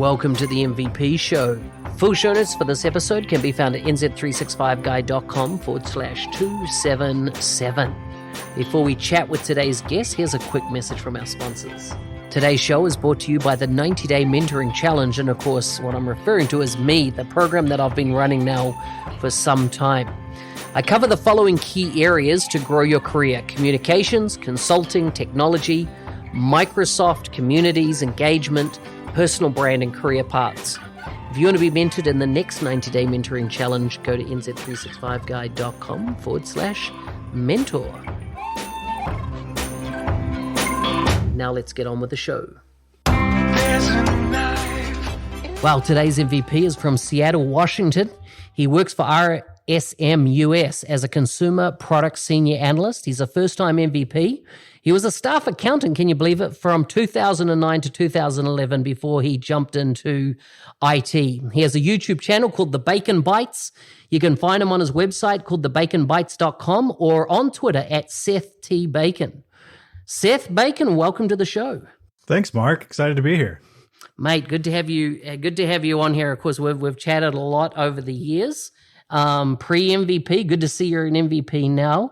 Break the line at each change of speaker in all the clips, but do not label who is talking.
Welcome to the MVP Show. Full show notes for this episode can be found at nz365guy.com/277. Before we chat with today's guest, here's a quick message from our sponsors. Today's show is brought to you by the 90-Day Mentoring Challenge, and of course, what I'm referring to is me, the program that I've been running now for some time. I cover the following key areas to grow your career: communications, consulting, technology, Microsoft, communities, engagement, personal brand, and career paths. If you want to be mentored in the next 90-Day Mentoring Challenge, go to nz365guy.com/mentor. Now let's get on with the show. Well, today's MVP is from Seattle, Washington. He works for RSM US as a consumer product senior analyst. He's a first-time MVP. He was a staff accountant, can you believe it, from 2009 to 2011 before he jumped into IT. He has a YouTube channel called The Bacon Bites. You can find him on his website called thebaconbites.com or on Twitter at Seth T. Bacon. Seth Bacon, welcome to the show.
Thanks, Mark. Excited to be here.
Mate, good to have you. Good to have you on here. Of course, we've chatted a lot over the years. Pre-MVP, good to see you're an MVP now.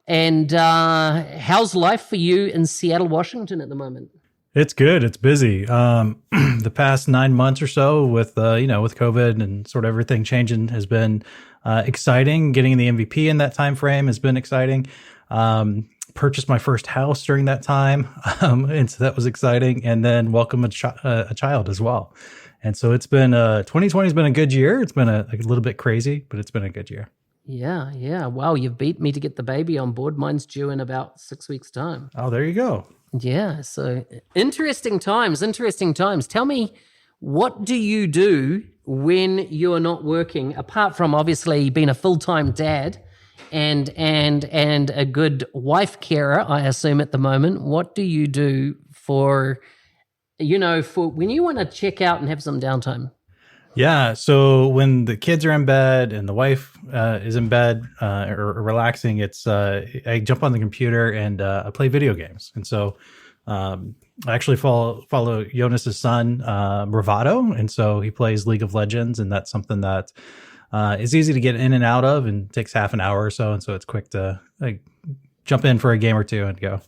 And how's life for you in Seattle, Washington at the moment?
It's good. It's busy. The past 9 months or so with COVID and sort of everything changing has been exciting. Getting the MVP in that time frame has been exciting. Purchased my first house during that time, and so that was exciting. And then welcome a child as well. And so it's been 2020 has been a good year. It's been a little bit crazy, but it's been a good year.
Yeah. Wow, you've beat me to get the baby on board. Mine's due in about 6 weeks' time.
Oh, there you go.
Yeah, so interesting times. Tell me, what do you do when you're not working, apart from obviously being a full-time dad and a good wife carer, I assume at the moment? What do you do for when you want to check out and have some downtime?
Yeah. So when the kids are in bed and the wife is in bed or relaxing, it's I jump on the computer and I play video games. And so I actually follow Jonas's son, Bravado. And so he plays League of Legends, and that's something that is easy to get in and out of and takes half an hour or so. And so it's quick to jump in for a game or two and go.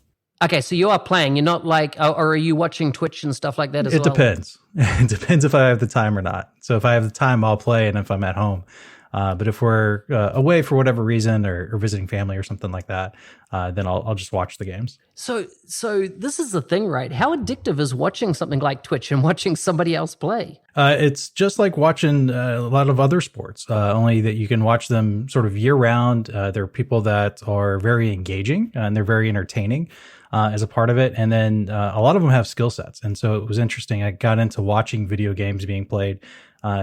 Okay, so you are playing. You're not or are you watching Twitch and stuff like that as well?
It depends. It depends if I have the time or not. So if I have the time, I'll play, and if I'm at home. But if we're away for whatever reason or visiting family or something like that, then I'll just watch the games.
So this is the thing, right? How addictive is watching something like Twitch and watching somebody else play?
It's just like watching a lot of other sports, only that you can watch them sort of year round. There are people that are very engaging and they're very entertaining as a part of it. And then a lot of them have skill sets. And so it was interesting. I got into watching video games being played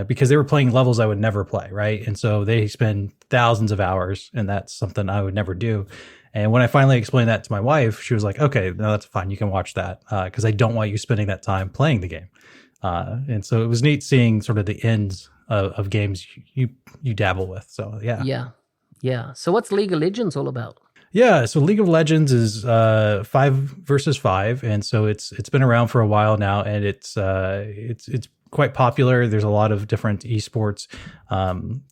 because they were playing levels I would never play, right? And so they spend thousands of hours, and that's something I would never do. And when I finally explained that to my wife, she was like, okay, no, that's fine. You can watch that because I don't want you spending that time playing the game. And so it was neat seeing sort of the ends of games you dabble with. So, yeah.
Yeah. So what's League of Legends all about?
Yeah, so League of Legends is 5 versus 5, and so it's been around for a while now, and it's quite popular. There's a lot of different esports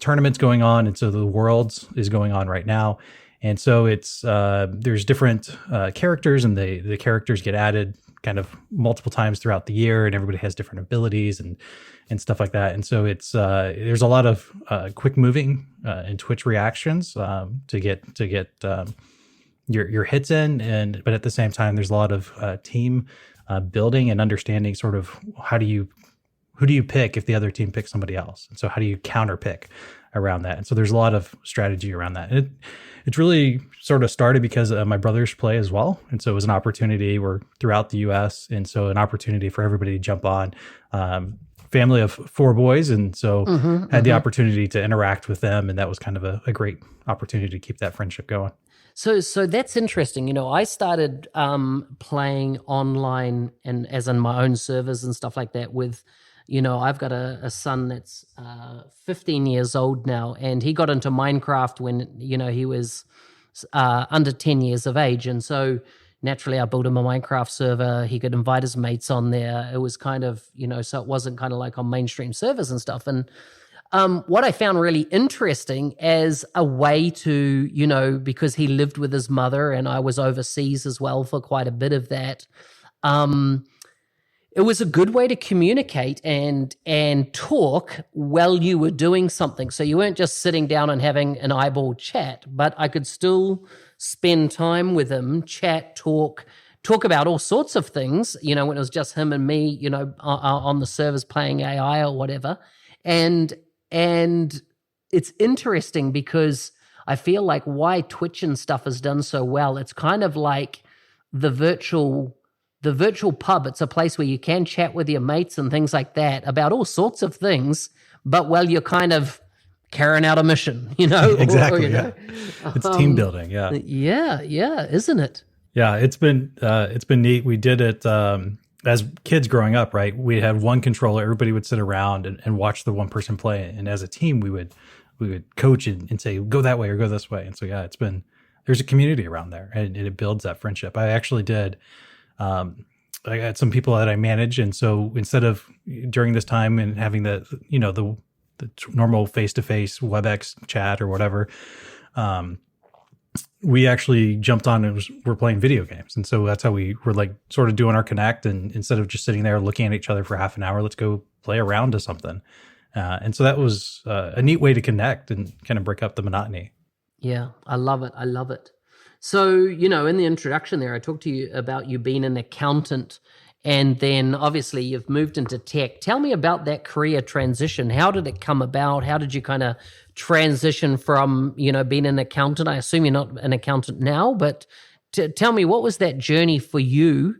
tournaments going on, and so the Worlds is going on right now, and so it's there's different characters, and the characters get added kind of multiple times throughout the year, and everybody has different abilities and stuff like that. And so it's there's a lot of quick moving and Twitch reactions to get your hits in, but at the same time, there's a lot of team building and understanding sort of who do you pick if the other team picks somebody else, and so how do you counter pick around that. And so there's a lot of strategy around that. And it's really sort of started because my brothers play as well. And so it was an opportunity. We're throughout the US. And so an opportunity for everybody to jump on. Family of 4 boys. And so had the opportunity to interact with them. And that was kind of a great opportunity to keep that friendship going.
So that's interesting. I started playing online and as in my own servers and stuff like that with, I've got a son that's 15 years old now, and he got into Minecraft when, he was under 10 years of age. And so, naturally I built him a Minecraft server. He could invite his mates on there. It was kind of, so it wasn't kind of like on mainstream servers and stuff. And what I found really interesting as a way to, because he lived with his mother and I was overseas as well for quite a bit of that. It was a good way to communicate and talk while you were doing something. So you weren't just sitting down and having an eyeball chat, but I could still spend time with him, chat, talk about all sorts of things, when it was just him and me, on the servers playing AI or whatever. And it's interesting because I feel like why Twitch and stuff has done so well, it's kind of like the virtual pub. It's a place where you can chat with your mates and things like that about all sorts of things, but while you're kind of carrying out a mission,
Exactly. Yeah. It's team building. Yeah.
Yeah. Isn't it?
Yeah. It's been neat. We did it, as kids growing up, right? We had one controller. Everybody would sit around and watch the one person play. And as a team, we would coach and say, go that way or go this way. And so, yeah, there's a community around there and it builds that friendship. I actually did, I had some people that I manage. And so instead of during this time and having the normal face-to-face WebEx chat or whatever, we actually jumped on and we're playing video games. And so that's how we were like sort of doing our connect. And instead of just sitting there looking at each other for half an hour, let's go play a round of something. And so that was a neat way to connect and kind of break up the monotony.
Yeah, I love it. So, in the introduction there, I talked to you about you being an accountant and then obviously you've moved into tech. Tell me about that career transition. How did it come about? How did you kind of transition from, being an accountant? I assume you're not an accountant now, but tell me, what was that journey for you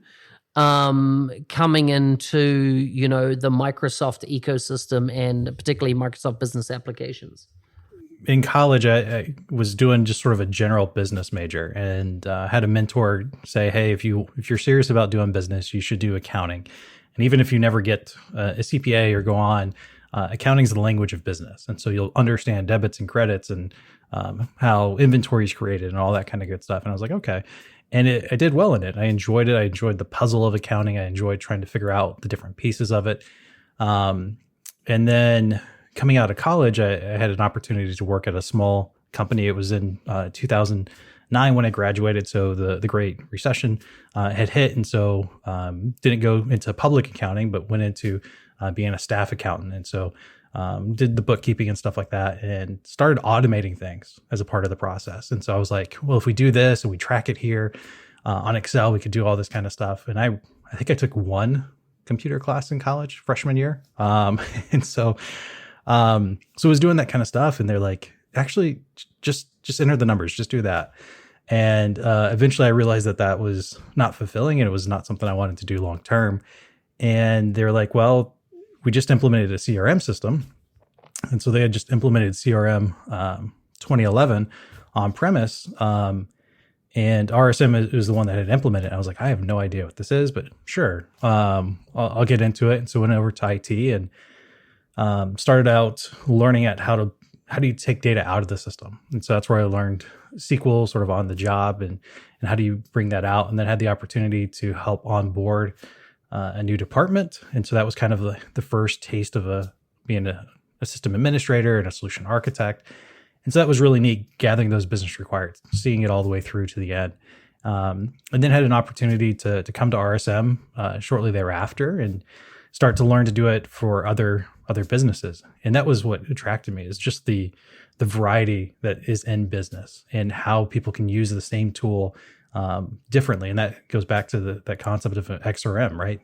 coming into, the Microsoft ecosystem and particularly Microsoft Business Applications?
In college, I was doing just sort of a general business major and had a mentor say, hey, if you're serious about doing business, you should do accounting. And even if you never get a CPA or go on, accounting is the language of business. And so you'll understand debits and credits and how inventory is created and all that kind of good stuff. And I was like, okay. And I did well in it. I enjoyed it. I enjoyed the puzzle of accounting. I enjoyed trying to figure out the different pieces of it. And then coming out of college, I had an opportunity to work at a small company. It was in 2009 when I graduated. So the Great Recession had hit. And so didn't go into public accounting, but went into being a staff accountant. And so did the bookkeeping and stuff like that and started automating things as a part of the process. And so I was like, well, if we do this and we track it here on Excel, we could do all this kind of stuff. And I think I took one computer class in college freshman year. And so I was doing that kind of stuff and they're like, actually just enter the numbers, just do that. And eventually I realized that was not fulfilling and it was not something I wanted to do long term. And they're like, well, we just implemented a CRM system. And so they had just implemented CRM 2011 on premise. And RSM is the one that had implemented it. I was like, I have no idea what this is, but sure, I'll get into it. And so went over to IT and started out learning at how do you take data out of the system. And so that's where I learned SQL sort of on the job and how do you bring that out, and then had the opportunity to help onboard a new department. And so that was kind of the first taste of being a system administrator and a solution architect. And so that was really neat, gathering those business requirements, seeing it all the way through to the end. And then had an opportunity to come to RSM shortly thereafter and start to learn to do it for other businesses. And that was what attracted me, is just the variety that is in business and how people can use the same tool differently. And that goes back to that concept of XRM, right?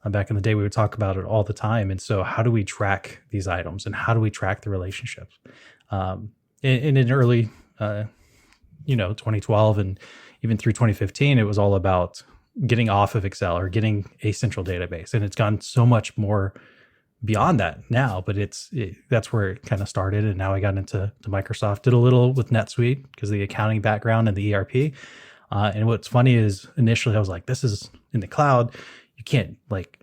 Back in the day, we would talk about it all the time. And so how do we track these items and how do we track the relationships? In early, 2012 and even through 2015, it was all about getting off of Excel or getting a central database. And it's gone so much more beyond that now, but that's where it kind of started. And now I got into Microsoft, did a little with NetSuite because of the accounting background and the ERP. And what's funny is initially I was like, this is in the cloud. You can't like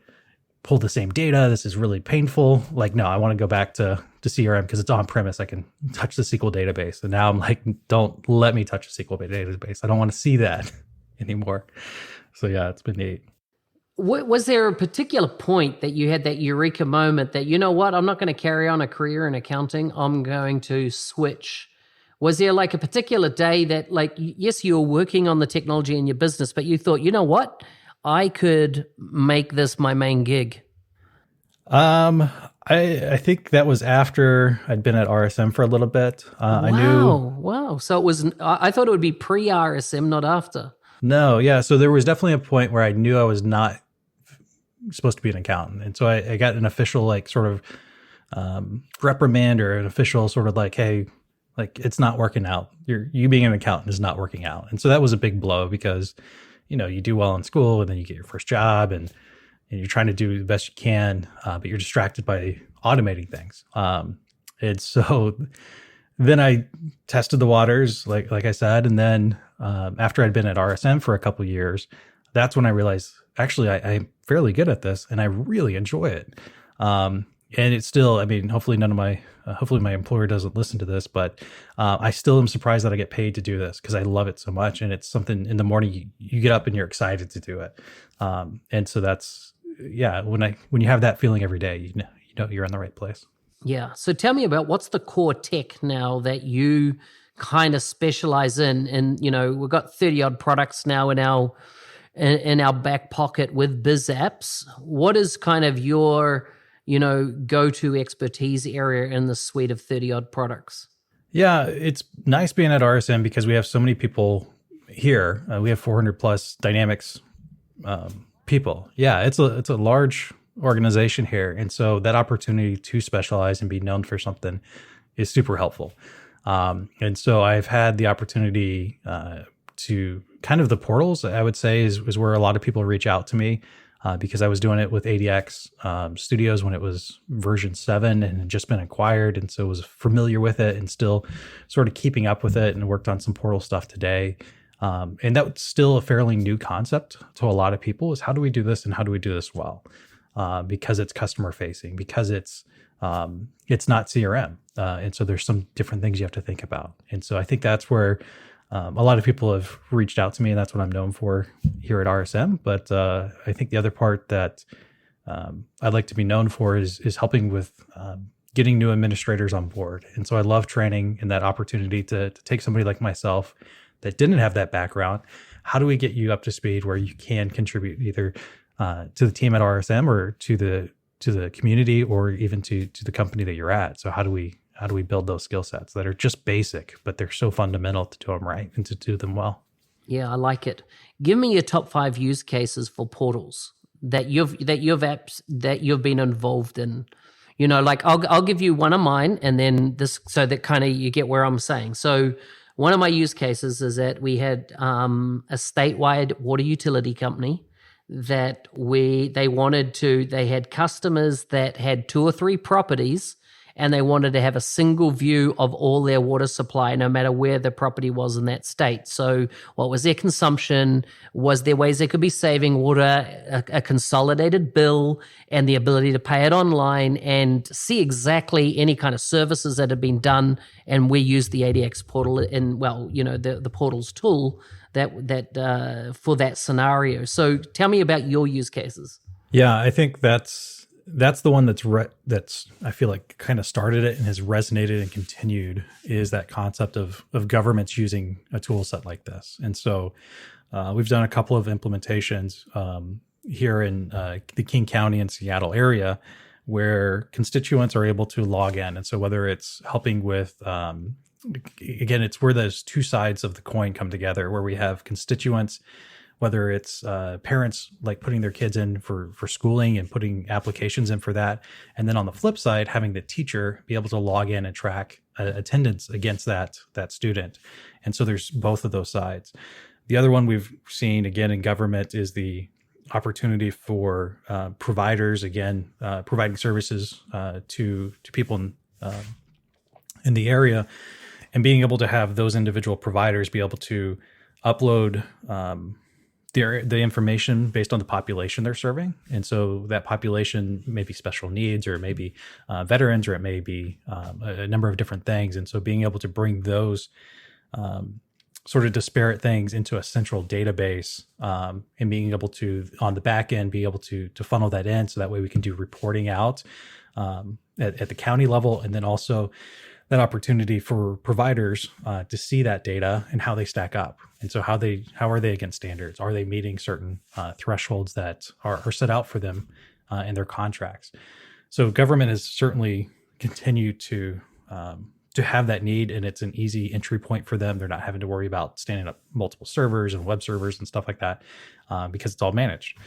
pull the same data. This is really painful. Like, no, I want to go back to CRM because it's on premise. I can touch the SQL database. And now I'm like, don't let me touch the SQL database. I don't want to see that. anymore. So yeah, it's been neat.
Was there a particular point that you had that eureka moment that, you know what, I'm not going to carry on a career in accounting, I'm going to switch? Was there like a particular day that, like, yes, you were working on the technology in your business, but you thought, you know what, I could make this my main gig?
I think that was after I'd been at RSM for a little bit. I knew.
Wow. So it was, I thought it would be pre-RSM, not after.
No, yeah. So there was definitely a point where I knew I was not supposed to be an accountant. And so I got an official, like, sort of reprimand, or an official sort of like, hey, like, it's not working out. You being an accountant is not working out. And so that was a big blow because, you do well in school and then you get your first job and you're trying to do the best you can, but you're distracted by automating things. And so then I tested the waters, like I said, and then after I'd been at RSM for a couple of years, that's when I realized, actually, I'm fairly good at this and I really enjoy it. And it's still, I mean, hopefully hopefully my employer doesn't listen to this, but I still am surprised that I get paid to do this because I love it so much. And it's something in the morning, you get up and you're excited to do it. And so that's, yeah, when you have that feeling every day, you know you're in the right place.
Yeah. So tell me about what's the core tech now that you kind of specialize in. And, we've got 30 odd products now in our back pocket with biz apps. What is kind of your, go-to expertise area in the suite of 30 odd products?
Yeah, it's nice being at RSM because we have so many people here. We have 400 plus Dynamics people. Yeah, it's a large organization here. And so that opportunity to specialize and be known for something is super helpful. And so I've had the opportunity to kind of the portals, I would say, is where a lot of people reach out to me because I was doing it with ADX Studios when it was version 7 and had just been acquired. And so was familiar with it and still sort of keeping up with it and worked on some portal stuff today. And that's still a fairly new concept to a lot of people, is how do we do this and how do we do this well? Because it's customer facing, because it's not CRM. And so there's some different things you have to think about. And so I think that's where a lot of people have reached out to me, and that's what I'm known for here at RSM. But I think the other part that I'd like to be known for is helping with getting new administrators on board. And so I love training and that opportunity to take somebody like myself that didn't have that background. How do we get you up to speed where you can contribute either to the team at RSM or to the community or even to the company that you're at? So how do we build those skill sets that are just basic, but they're so fundamental to do them right and to do them well?
Yeah, I like it. Give me your top 5 use cases for portals that you've been involved in. Like I'll give you one of mine, and then this, so that kind of you get where I'm saying. So one of my use cases is that we had a statewide water utility company that they had customers that had 2 or 3 properties, and they wanted to have a single view of all their water supply, no matter where the property was in that state. So what was their consumption? Was there ways they could be saving water, a consolidated bill, and the ability to pay it online and see exactly any kind of services that had been done? And we used the ADX portal the portals tool that for that scenario. So tell me about your use cases.
Yeah, I think that's the one that's I feel like kind of started it and has resonated and continued, is that concept of governments using a tool set like this. And so we've done a couple of implementations here in the King County and Seattle area where constituents are able to log in. And so whether it's helping with, again, it's where those two sides of the coin come together, where we have constituents, whether it's parents like putting their kids in for schooling and putting applications in for that. And then on the flip side, having the teacher be able to log in and track attendance against that student. And so there's both of those sides. The other one we've seen, again, in government is the opportunity for providers, again, providing services to people in the area, and being able to have those individual providers be able to upload the information based on the population they're serving. And so that population may be special needs, or it may be veterans, or it may be a number of different things. And so being able to bring those sort of disparate things into a central database, and being able to, on the back end, be able to funnel that in, so that way we can do reporting out at the county level, and then also that opportunity for providers to see that data and how they stack up. And so how are they against standards? Are they meeting certain thresholds that are set out for them in their contracts? So government has certainly continued to have that need, and it's an easy entry point for them. They're not having to worry about standing up multiple servers and web servers and stuff like that, because it's all managed.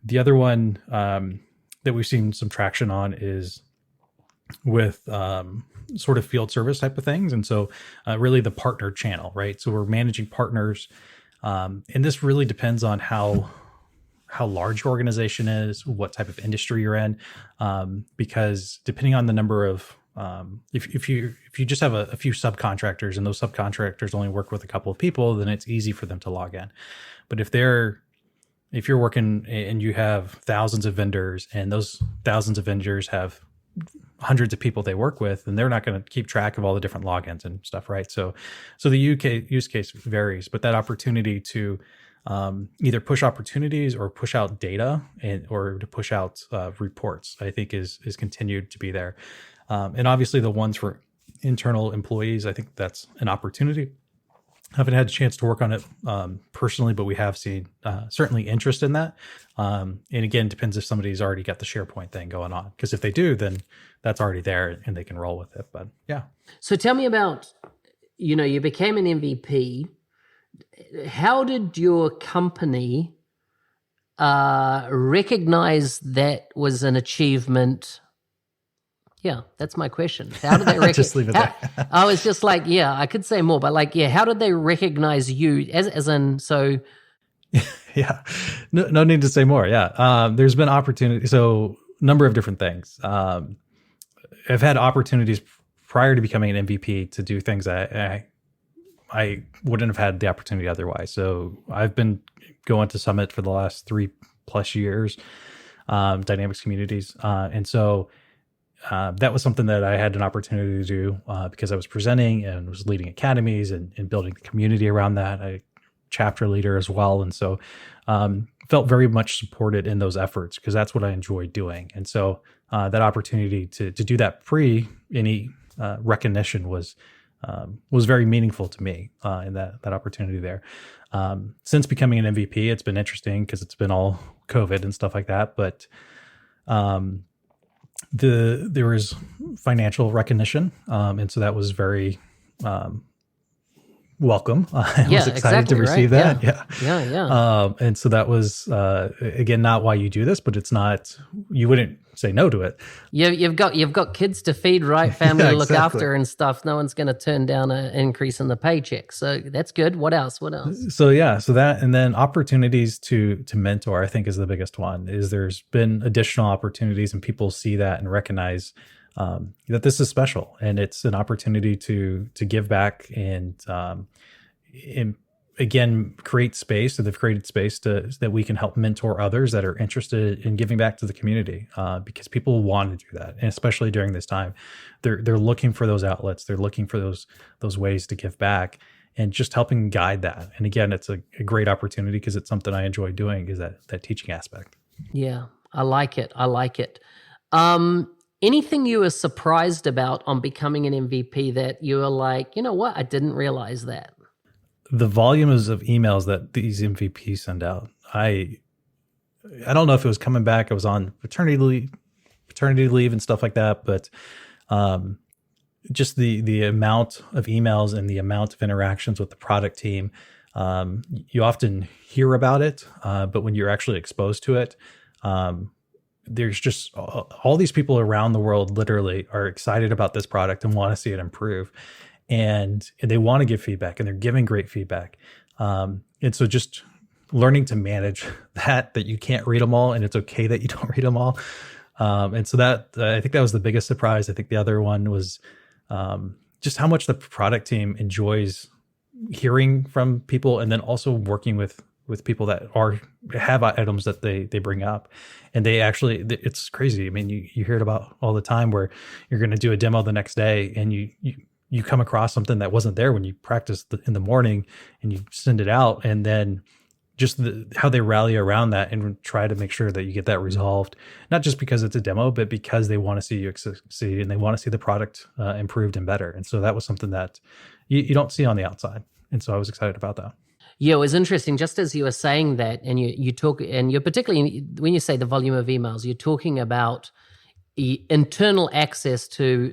The other one that we've seen some traction on is with sort of field service type of things. And so really the partner channel, right? So we're managing partners. And this really depends on how large your organization is, what type of industry you're in, because depending on the number of, if you just have a few subcontractors and those subcontractors only work with a couple of people, then it's easy for them to log in. But if you're working and you have thousands of vendors, and those thousands of vendors have hundreds of people they work with, and they're not going to keep track of all the different logins and stuff, right? So the UK use case varies, but that opportunity to either push opportunities or push out data or to push out reports, I think is continued to be there. And obviously the ones for internal employees, I think that's an opportunity. I haven't had a chance to work on it personally, but we have seen certainly interest in that. And again, depends if somebody's already got the SharePoint thing going on. Because if they do, then that's already there and they can roll with it. But yeah.
So tell me about, you became an MVP. How did your company recognize that was an achievement? Yeah, that's my question. How did they
just leave it there.
I was just like, yeah, I could say more, but how did they recognize you as in, so?
Yeah, no need to say more. Yeah, there's been opportunity. So number of different things. I've had opportunities prior to becoming an MVP to do things that I wouldn't have had the opportunity otherwise. So I've been going to Summit for the last 3+ years, Dynamics communities. And so that was something that I had an opportunity to do because I was presenting and was leading academies and building the community around that. I chapter leader as well. And so felt very much supported in those efforts because that's what I enjoyed doing. And so that opportunity to do that pre any recognition was very meaningful to me in that opportunity there. Since becoming an MVP, it's been interesting because it's been all COVID and stuff like that. But there was financial recognition, and so that was very welcome. I was excited to receive that. Yeah. And so that was again not why you do this, but it's not, you wouldn't say no to it.
You've got kids to feed, right? Family to look after and stuff. No one's going to turn down an increase in the paycheck. So that's good. What else?
So that, and then opportunities to mentor, I think is the biggest one. Is there's been additional opportunities and people see that and recognize that this is special and it's an opportunity to give back and again, create space. So they've created space that we can help mentor others that are interested in giving back to the community, because people want to do that. And especially during this time, they're looking for those outlets. They're looking for those ways to give back and just helping guide that. And again, it's a great opportunity because it's something I enjoy doing, is that teaching aspect.
Yeah, I like it. Anything you were surprised about on becoming an MVP that you were like, you know what, I didn't realize that?
The volumes of emails that these MVPs send out. I don't know if it was coming back. I was on paternity leave and stuff like that, but just the amount of emails and the amount of interactions with the product team, you often hear about it, but when you're actually exposed to it, there's just all these people around the world literally are excited about this product and want to see it improve. And they want to give feedback and they're giving great feedback. And so just learning to manage that you can't read them all and it's okay that you don't read them all. And so that, I think that was the biggest surprise. I think the other one was just how much the product team enjoys hearing from people and then also working with people that have items that they bring up. And they actually, it's crazy. I mean, you hear it about all the time where you're going to do a demo the next day and you you come across something that wasn't there when you practiced in the morning and you send it out, and then just how they rally around that and try to make sure that you get that resolved, not just because it's a demo, but because they want to see you succeed and they want to see the product improved and better. And so that was something that you don't see on the outside. And so I was excited about that.
Yeah, it was interesting. Just as you were saying that, and you talk, and you're particularly, when you say the volume of emails, you're talking about internal access to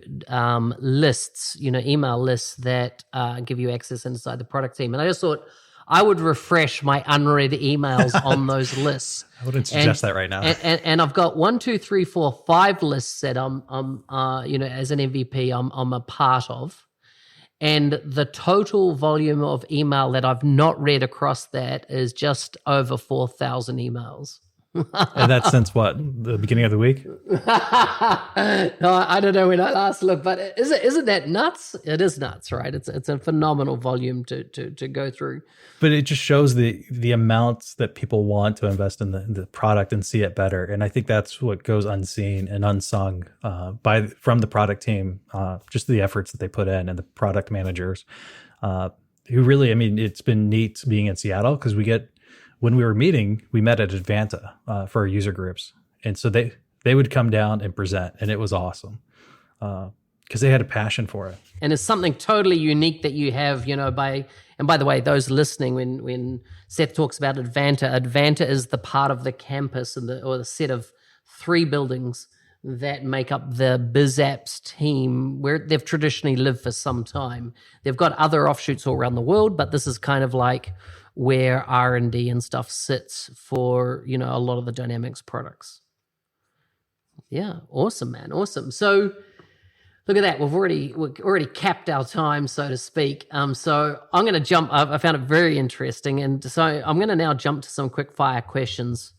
lists, email lists that give you access inside the product team. And I just thought I would refresh my unread emails on those lists.
I wouldn't suggest that right now.
And I've got 1, 2, 3, 4, 5 lists that I'm as an MVP, I'm a part of. And the total volume of email that I've not read across that is just over 4,000 emails.
And that's since what, the beginning of the week?
No, I don't know when I last looked, but isn't that nuts? It is nuts, right? It's a phenomenal volume to go through.
But it just shows the amounts that people want to invest in the product and see it better. And I think that's what goes unseen and unsung from the product team, just the efforts that they put in, and the product managers who really, it's been neat being in Seattle, because when we were meeting, we met at Advanta for our user groups. And so they would come down and present, and it was awesome because they had a passion for it. And
it's something totally unique that you have, and by the way, those listening, when Seth talks about Advanta is the part of the campus or the set of 3 buildings that make up the BizApps team, where they've traditionally lived for some time. They've got other offshoots all around the world, but this is kind of like where R&D and stuff sits for, a lot of the Dynamics products. Yeah, awesome, man, awesome. So look at that. We've already capped our time, so to speak. So I'm going to jump. I found it very interesting, and so I'm going to now jump to some quick fire questions.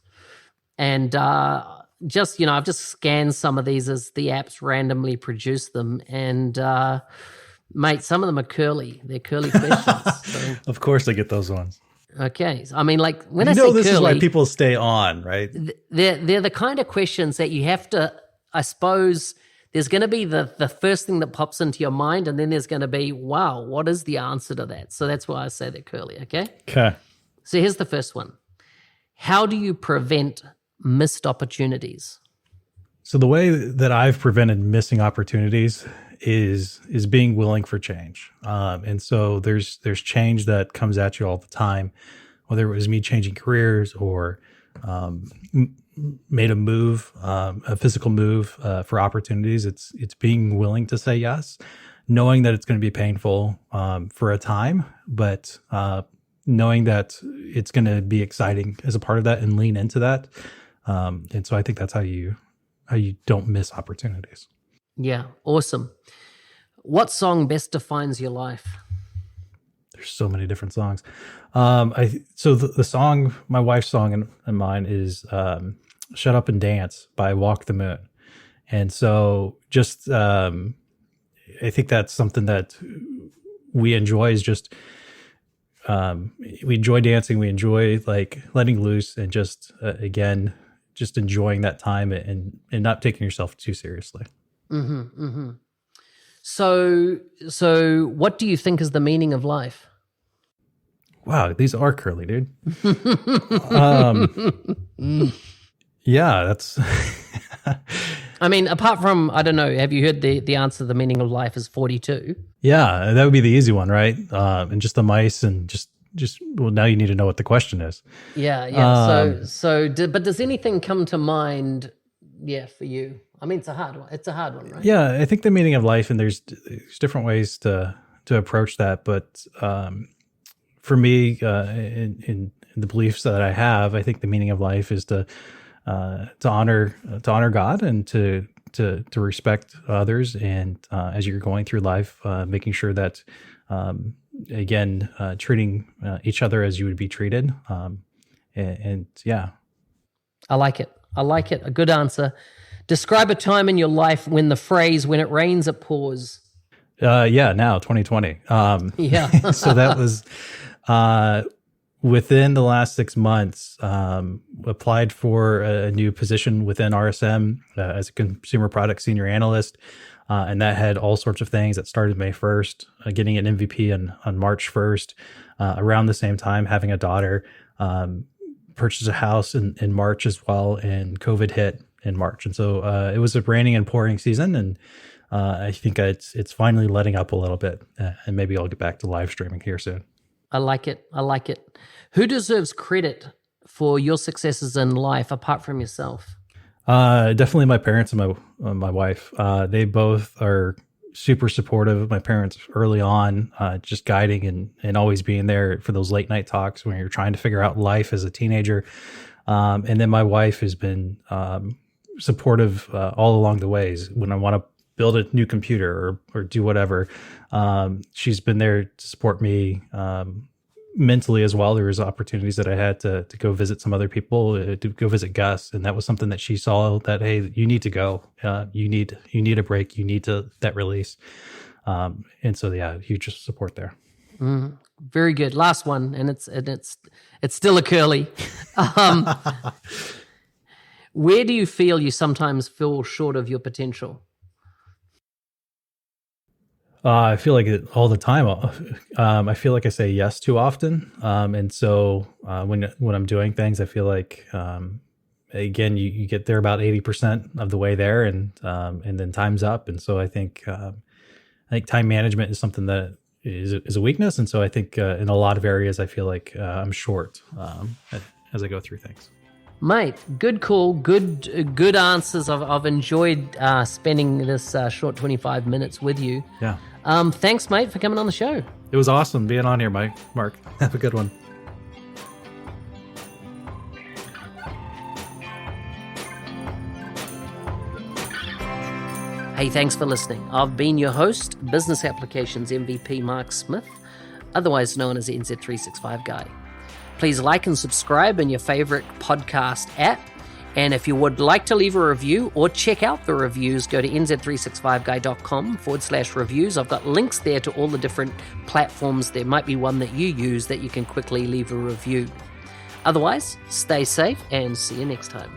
And I've just scanned some of these as the apps randomly produce them, and mate, some of them are curly. They're curly questions. So.
Of course, I get those ones.
Okay, like when I say
this
curly,
is why people stay on, right?
They're the kind of questions that you have to, I suppose. There's going to be the first thing that pops into your mind, and then there's going to be, wow, what is the answer to that? So that's why I say they're curly, okay?
Okay.
So here's the first one. How do you prevent missed opportunities?
So the way that I've prevented missing opportunities is being willing for change. And so there's change that comes at you all the time, whether it was me changing careers or made a move, a physical move for opportunities. It's being willing to say yes, knowing that it's going to be painful for a time, but knowing that it's going to be exciting as a part of that, and lean into that. And so I think that's how you don't miss opportunities.
Yeah, awesome. What song best defines your life?
There's so many different songs. So the song, my wife's song and mine is Shut Up and Dance by Walk the Moon. And so just, I think that's something that we enjoy, is just, we enjoy dancing. We enjoy like letting loose and just, again, just enjoying that time and not taking yourself too seriously.
Mm-hmm, mm-hmm. So what do you think is the meaning of life?
Wow, these are curly, dude. Yeah, that's... apart
from, I don't know, have you heard the answer, the meaning of life is 42?
Yeah, that would be the easy one, right? And just the mice and just well, now you need to know what the question is.
Yeah. But does anything come to mind, for you? It's a hard one. It's a hard one, right?
Yeah, I think the meaning of life, and there's different ways to approach that. But for me, in the beliefs that I have, I think the meaning of life is to honor God and to respect others, and as you're going through life, making sure that treating each other as you would be treated, and yeah.
I like it. A good answer. Describe a time in your life when the phrase "when it rains, it pours."
Now 2020.
Yeah.
So that was within the last 6 months, applied for a new position within RSM as a consumer product senior analyst. And that had all sorts of things that started May 1st, getting an MVP on March 1st, around the same time, having a daughter, purchased a house in March as well, and COVID hit in March. And so it was a raining and pouring season, and I think it's finally letting up a little bit, and maybe I'll get back to live streaming here soon.
I like it. Who deserves credit for your successes in life apart from yourself?
Definitely my parents and my wife. They both are super supportive of my parents early on, just guiding and always being there for those late night talks when you're trying to figure out life as a teenager. And then my wife has been supportive all along the ways when I want to build a new computer or do whatever. She's been there to support me mentally as well. There was opportunities that I had to go visit some other people, to go visit Gus, and that was something that she saw that, hey, you need to go. You need a break. You need that release. And so yeah, huge support there.
Very good. Last one, and it's still a curly. Where do you feel you sometimes fall short of your potential?
I feel like it all the time. I feel like I say yes too often. And so when I'm doing things, I feel like, again, you get there about 80% of the way there, and then time's up. And so I think time management is something that is a weakness. And so I think in a lot of areas, I feel like I'm short as I go through things.
Mate, good call, good answers. I've enjoyed spending this short 25 minutes with you.
Yeah.
Thanks, mate, for coming on the show.
It was awesome being on here, Mark. Have a good one.
Hey, thanks for listening. I've been your host, Business Applications MVP Mark Smith, otherwise known as the NZ365 Guy. Please like and subscribe in your favorite podcast app. And if you would like to leave a review or check out the reviews, go to nz365guy.com/reviews. I've got links there to all the different platforms. There might be one that you use that you can quickly leave a review. Otherwise, stay safe and see you next time.